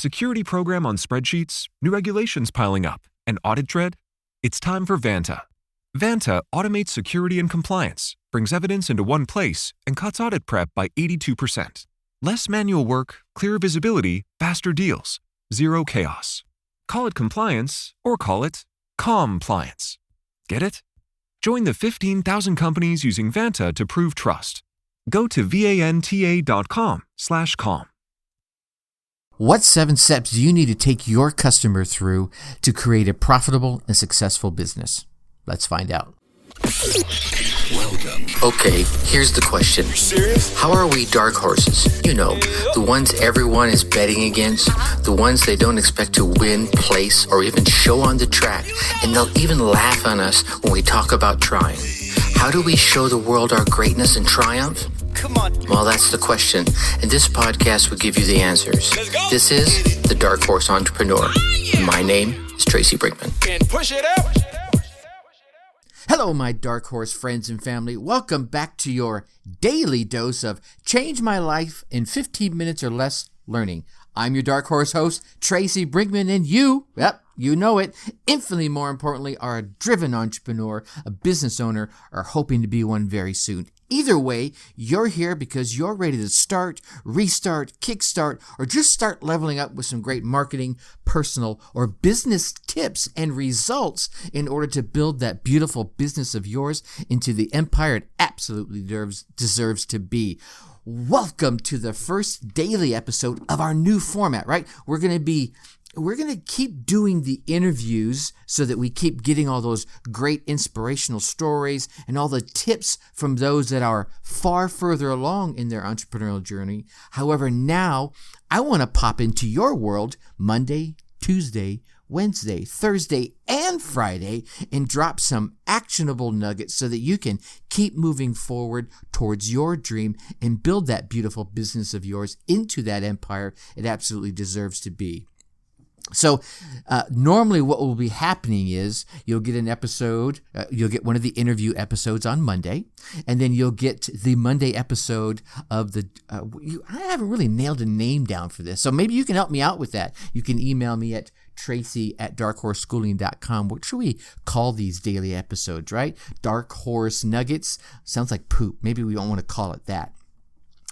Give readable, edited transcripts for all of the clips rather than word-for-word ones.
Security program on spreadsheets, new regulations piling up, and audit dread? It's time for Vanta. Vanta automates security and compliance, brings evidence into one place, and cuts audit prep by 82%. Less manual work, clearer visibility, faster deals, zero chaos. Call it compliance or call it compliance. Get it? Join the 15,000 companies using Vanta to prove trust. Go to vanta.com/calm. What 7 steps do you need to take your customer through to create a profitable and successful business? Let's find out. Welcome. Okay, here's the question. Serious? How are we dark horses? You know, the ones everyone is betting against, the ones they don't expect to win, place, or even show on the track, and they'll even laugh on us when we talk about trying. How do we show the world our greatness and triumph? Come on. Well, that's the question, and this podcast will give you the answers. Let's go. This is The Dark Horse Entrepreneur. My name is Tracy Brinkman. And push it out. Hello, my Dark Horse friends and family. Welcome back to your daily dose of Change My Life in 15 minutes or less learning. I'm your Dark Horse host, Tracy Brinkman, and you, you know it, infinitely more importantly, are a driven entrepreneur, a business owner, or hoping to be one very soon. Either way, you're here because you're ready to start, restart, kickstart, or just start leveling up with some great marketing, personal, or business tips and results in order to build that beautiful business of yours into the empire it absolutely deserves to be. Welcome to the first daily episode of our new format, right? We're going to keep doing the interviews so that we keep getting all those great inspirational stories and all the tips from those that are far further along in their entrepreneurial journey. However, now I want to pop into your world Monday, Tuesday, Wednesday, Thursday, and Friday and drop some actionable nuggets so that you can keep moving forward towards your dream and build that beautiful business of yours into that empire it absolutely deserves to be. So normally what will be happening is you'll get an episode, you'll get one of the interview episodes on Monday, and then you'll get the Monday episode of the, I haven't really nailed a name down for this, so maybe you can help me out with that. You can email me at tracy@darkhorseschooling.com. What should we call these daily episodes, right? Dark Horse Nuggets? Sounds like poop. Maybe we don't want to call it that.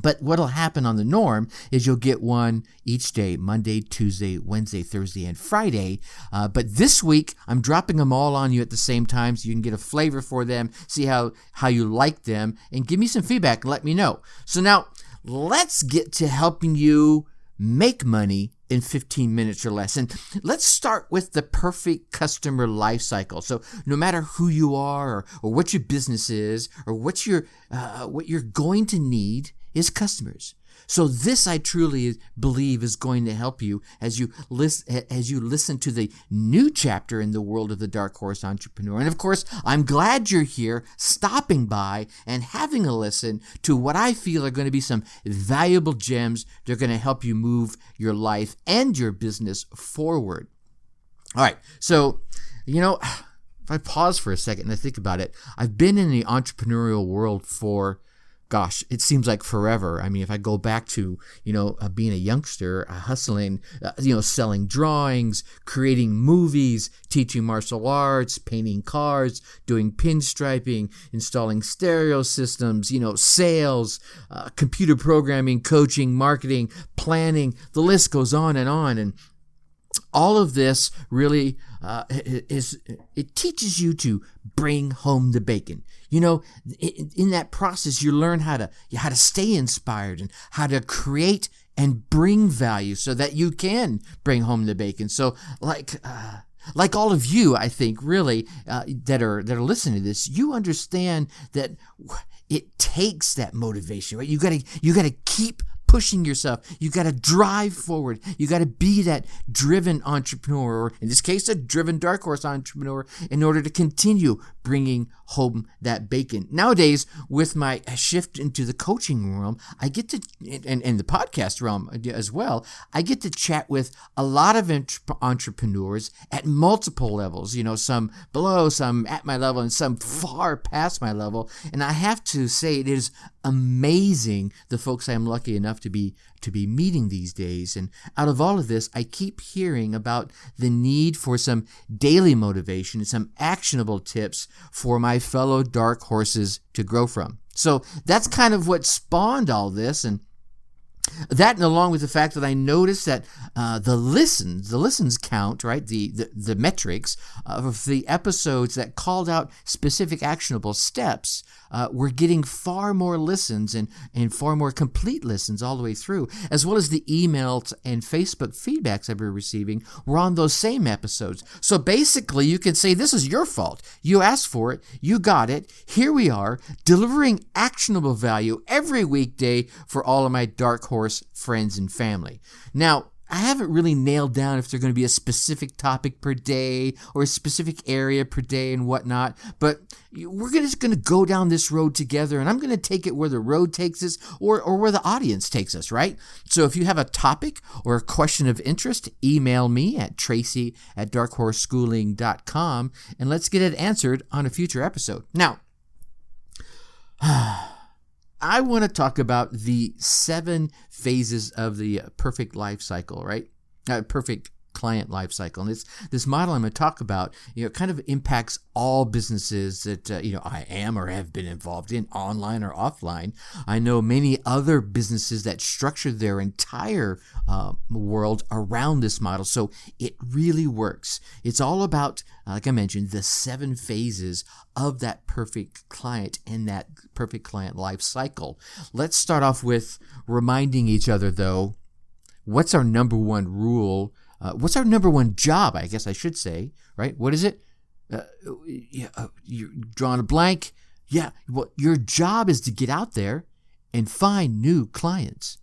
But what'll happen on the norm is you'll get one each day, Monday, Tuesday, Wednesday, Thursday, and Friday. But this week, I'm dropping them all on you at the same time so you can get a flavor for them, see how you like them, and give me some feedback and let me know. So now, let's get to helping you make money in 15 minutes or less. And let's start with the perfect customer life cycle. So no matter who you are or what your business is or what you're going to need is customers. So this, I truly believe, is going to help you as you listen to the new chapter in the world of the Dark Horse Entrepreneur. And of course, I'm glad you're here, stopping by and having a listen to what I feel are going to be some valuable gems that are going to help you move your life and your business forward. All right, so, if I pause for a second and I think about it, I've been in the entrepreneurial world for it seems like forever. I mean, if I go back to, being a youngster, hustling, selling drawings, creating movies, teaching martial arts, painting cars, doing pinstriping, installing stereo systems, sales, computer programming, coaching, marketing, planning, the list goes on. And all of this really it teaches you to bring home the bacon. In that process, you learn how to stay inspired and how to create and bring value so that you can bring home the bacon. So like all of you, I think, really, that are listening to this, you understand that it takes that motivation, right? You gotta keep pushing yourself. You got to drive forward. You got to be that driven entrepreneur, or in this case, a driven dark horse entrepreneur, in order to continue bringing home that bacon. Nowadays, with my shift into the coaching realm, I get to, and the podcast realm as well, I get to chat with a lot of entrepreneurs at multiple levels, some below, some at my level, and some far past my level. And I have to say, it is amazing the folks I'm lucky enough enough to be meeting these days. And out of all of this, I keep hearing about the need for some daily motivation and some actionable tips for my fellow dark horses to grow from. So that's kind of what spawned all this. And that, and along with the fact that I noticed that the listens count, right, the metrics of the episodes that called out specific actionable steps were getting far more listens and far more complete listens all the way through, as well as the emails and Facebook feedbacks I've been receiving were on those same episodes. So basically, you can say this is your fault. You asked for it. You got it. Here we are, delivering actionable value every weekday for all of my dark horse friends and family. Now, I haven't really nailed down if there's going to be a specific topic per day or a specific area per day and whatnot, but we're just going to go down this road together, and I'm going to take it where the road takes us or where the audience takes us, right? So if you have a topic or a question of interest, email me at tracy@darkhorseschooling.com, and let's get it answered on a future episode. Now, I want to talk about the 7 phases of the perfect life cycle, right? Perfect client life cycle. And this model I'm going to talk about, kind of impacts all businesses that, I am or have been involved in, online or offline. I know many other businesses that structure their entire world around this model. So it really works. It's all about, like I mentioned, the 7 phases of that perfect client and that perfect client life cycle. Let's start off with reminding each other, though, what's our number one rule? What's our number one job, I guess I should say, right? What is it? You're drawing a blank. Yeah, well, your job is to get out there and find new clients.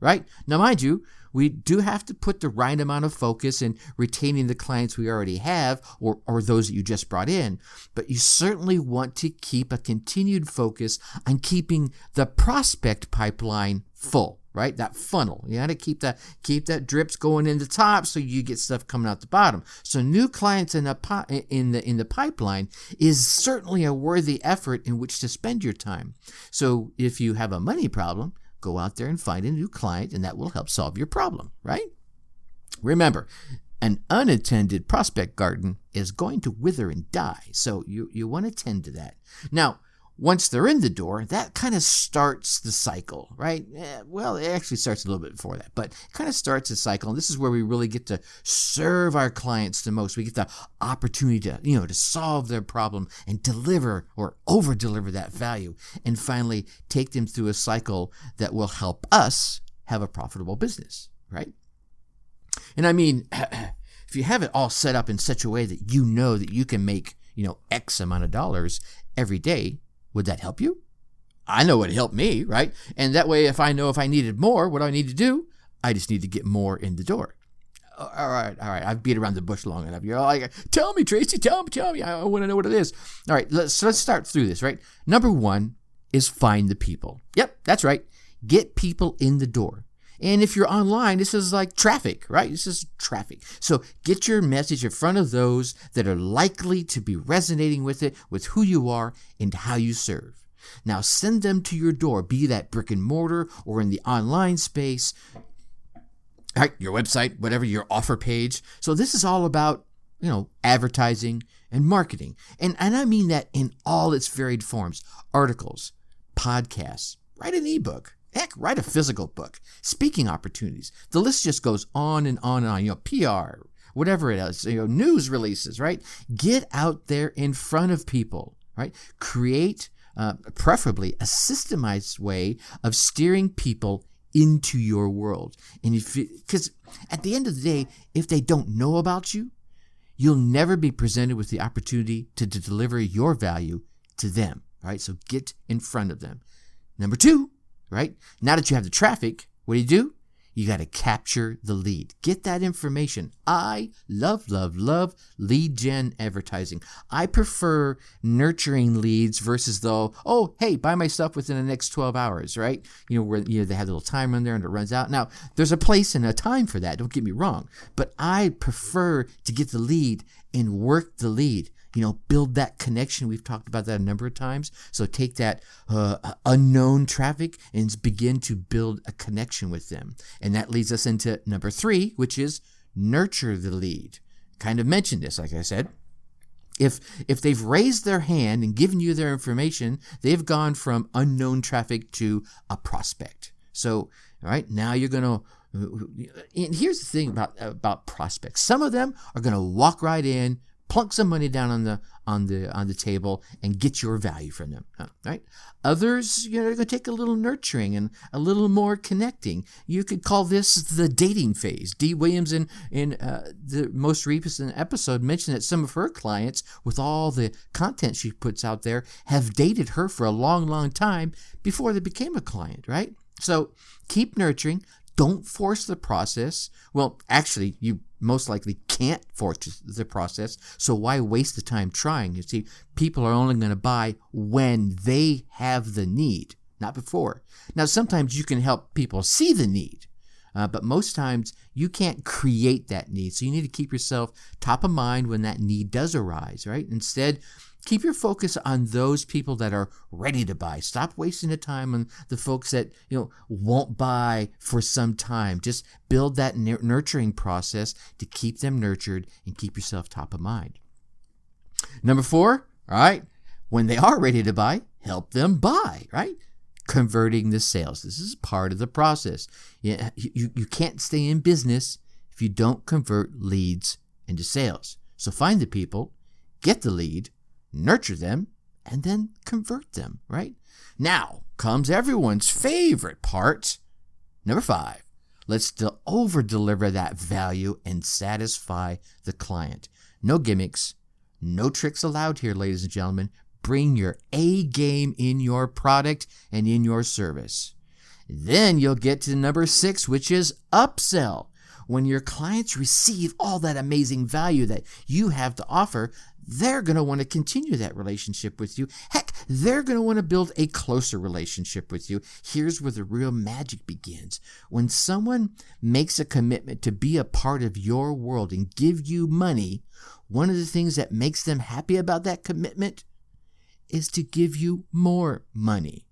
Right? Now, mind you, we do have to put the right amount of focus in retaining the clients we already have or those that you just brought in. But you certainly want to keep a continued focus on keeping the prospect pipeline full, right? That funnel. You got to keep that drips going in the top so you get stuff coming out the bottom. So new clients in the pipeline is certainly a worthy effort in which to spend your time. So if you have a money problem, go out there and find a new client, and that will help solve your problem, right? Remember, an unattended prospect garden is going to wither and die, so you want to tend to that. Now, once they're in the door, that kind of starts the cycle, right? Well, it actually starts a little bit before that, but it kind of starts the cycle, and this is where we really get to serve our clients the most. We get the opportunity to solve their problem and deliver or over-deliver that value, and finally take them through a cycle that will help us have a profitable business, right? And I mean, if you have it all set up in such a way that you know that you can make, X amount of dollars every day, would that help you? I know it helped me, right? And that way, if I needed more, what do I need to do? I just need to get more in the door. All right. I've beat around the bush long enough. You're all like, tell me, Tracy, tell me. I want to know what it is. All right, let's start through this, right? Number 1 is find the people. Yep, that's right. Get people in the door. And if you're online, this is like traffic, right? This is traffic. So get your message in front of those that are likely to be resonating with it, with who you are and how you serve. Now send them to your door, be that brick and mortar or in the online space, right? Your website, whatever, your offer page. So this is all about, advertising and marketing. And I mean that in all its varied forms. Articles, podcasts, write an ebook. Heck, write a physical book, speaking opportunities. The list just goes on and on and on. PR, whatever it is, news releases, right? Get out there in front of people, right? Create, preferably, a systemized way of steering people into your world. And because at the end of the day, if they don't know about you, you'll never be presented with the opportunity to deliver your value to them, right? So get in front of them. Number 2, right? Now that you have the traffic, what do? You got to capture the lead. Get that information. I love lead gen advertising. I prefer nurturing leads versus buy my stuff within the next 12 hours, right? Where they have a little time on there and it runs out. Now, there's a place and a time for that. Don't get me wrong. But I prefer to get the lead and work the lead. build that connection. We've talked about that a number of times. So take that unknown traffic and begin to build a connection with them. And that leads us into number 3, which is nurture the lead. Kind of mentioned this, like I said. If they've raised their hand and given you their information, they've gone from unknown traffic to a prospect. So, all right, now you're going to, and here's the thing about prospects. Some of them are going to walk right in, plunk some money down on the table and get your value from them, right? Others, they're going to take a little nurturing and a little more connecting. You could call this the dating phase. Dee Williams in the most recent episode mentioned that some of her clients, with all the content she puts out there, have dated her for a long, long time before they became a client, right? So keep nurturing. Don't force the process. Well, actually, you most likely can't force the process, so why waste the time trying? You see, people are only going to buy when they have the need, not before. Now, sometimes you can help people see the need, but most times you can't create that need, so you need to keep yourself top of mind when that need does arise, right? Instead, keep your focus on those people that are ready to buy. Stop wasting the time on the folks that won't buy for some time. Just build that nurturing process to keep them nurtured and keep yourself top of mind. Number 4, all right, when they are ready to buy, help them buy, right? Converting the sales. This is part of the process. You can't stay in business if you don't convert leads into sales. So find the people, get the lead, nurture them, and then convert them, right? Now comes everyone's favorite part. Number 5, let's over-deliver that value and satisfy the client. No gimmicks, no tricks allowed here, ladies and gentlemen. Bring your A game in your product and in your service. Then you'll get to number 6, which is upsell. When your clients receive all that amazing value that you have to offer, they're going to want to continue that relationship with you. Heck, they're going to want to build a closer relationship with you. Here's where the real magic begins. When someone makes a commitment to be a part of your world and give you money, one of the things that makes them happy about that commitment is to give you more money,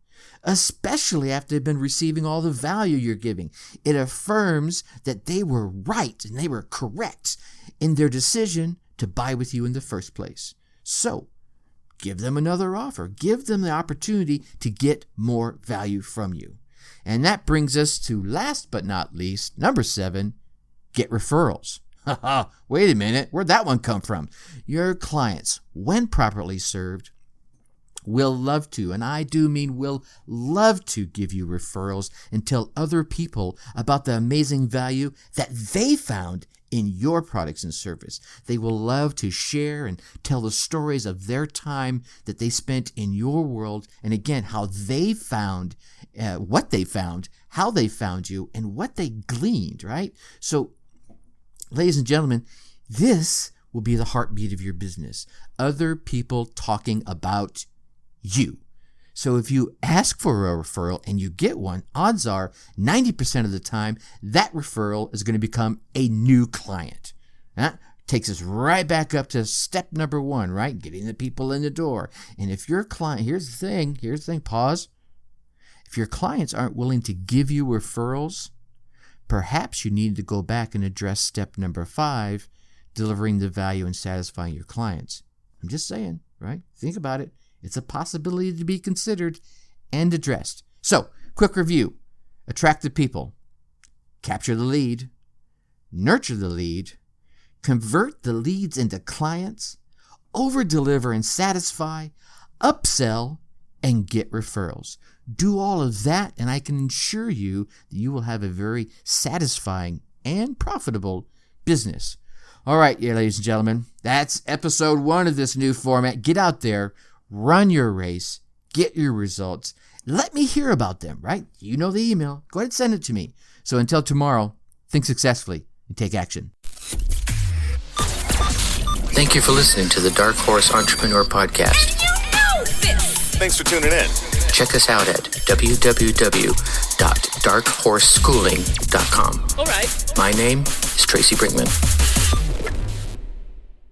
especially after they've been receiving all the value you're giving. It affirms that they were right and they were correct in their decision to buy with you in the first place. So give them another offer. Give them the opportunity to get more value from you. And that brings us to, last but not least, number 7, get referrals. Wait a minute, where'd that one come from? Your clients, when properly served, will love to, and I do mean will love to, give you referrals and tell other people about the amazing value that they found in your products and service. They will love to share and tell the stories of their time that they spent in your world, and again, how they found what they found, how they found you, and what they gleaned, right? So, ladies and gentlemen, this will be the heartbeat of your business. Other people talking about you. So if you ask for a referral and you get one, odds are 90% of the time that referral is going to become a new client. That takes us right back up to step number 1, right? Getting the people in the door. And if your client, here's the thing, pause. If your clients aren't willing to give you referrals, perhaps you need to go back and address step number 5, delivering the value and satisfying your clients. I'm just saying, right? Think about it. It's a possibility to be considered and addressed. So, quick review. Attract the people. Capture the lead. Nurture the lead. Convert the leads into clients. Over-deliver and satisfy. Upsell and get referrals. Do all of that, and I can assure you that you will have a very satisfying and profitable business. All right, ladies and gentlemen, that's episode 1 of this new format. Get out there. Run your race, get your results. Let me hear about them, right? You know the email. Go ahead and send it to me. So until tomorrow, think successfully and take action. Thank you for listening to the Dark Horse Entrepreneur Podcast. Did you know this? Thanks for tuning in. Check us out at www.darkhorseschooling.com. All right. My name is Tracy Brinkman.